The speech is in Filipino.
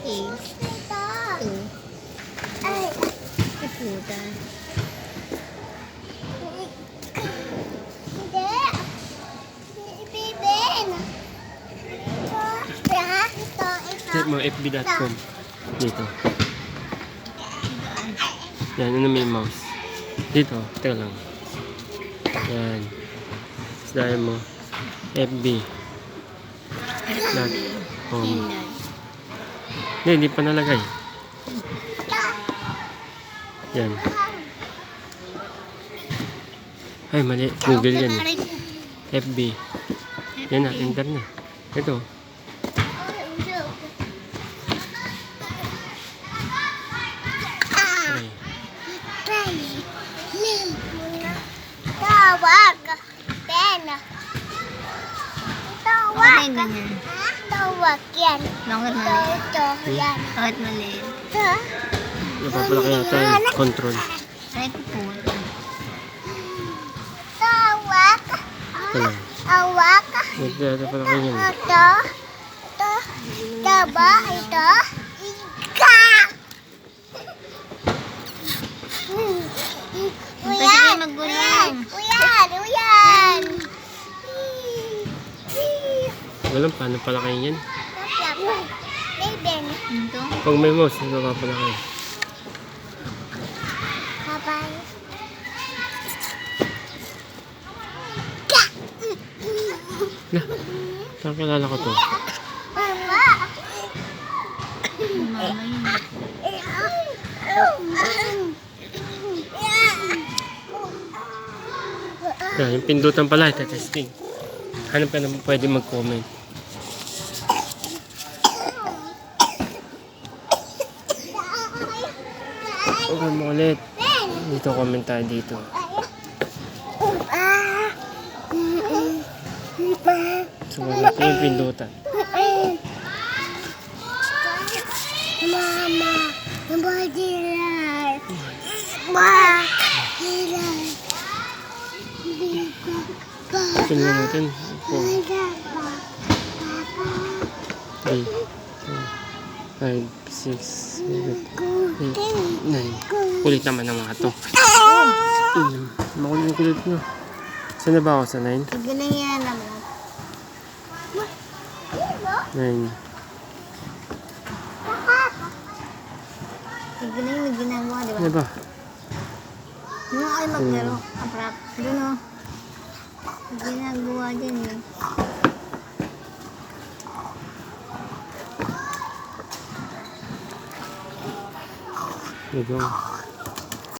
Ay, puta. Hindi. Ibibin. Check mo fb.com. Dito. Yan, ano may mouse? Dito, teka lang. Yan. Dahil mo fb.com. Hindi pa nalagay. Yan. Ay, mali. Google yan. FB. Yan na, enter na. Ito. Tawag. Pena. Tawag. Tawag yan. Bakit maliit? Ito. Yan. Bakit maliit? Ito. Napapalaki yata yung control. Ay, pupunta. Tawag. Ito lang. Tawag. Napapalaki yan. Ito. Ito. Taba. Ito. Ika. Kasi magulang. Uyan. Uyan. Walang paano palaki yan. Baby. Ito? Pag may mouse, napapalaki. Bye-bye. Lah, saan kilala ko to? Mama. Mama yun. Yan, yung pindutan pala, ito testing. Hanap ka naman pwede mag-comment. Okay mo ulit. Dito comment tayo dito. Sumunod yung pindutan. Mama, nabadilan. Ma, hilan. Tingnan natin. 4, 3, 4, 5, 6, 7, 8, 9. Kulit naman ng mga to. Makulit yung kulit nyo. Saan na ba ako? Sa 9? Galing yan naman. 9. Galing yung ginagawa, di ba? Ano ba? Yung ay maglaro. Aprap. Doon o. Ginagawa dyan eh. Ito.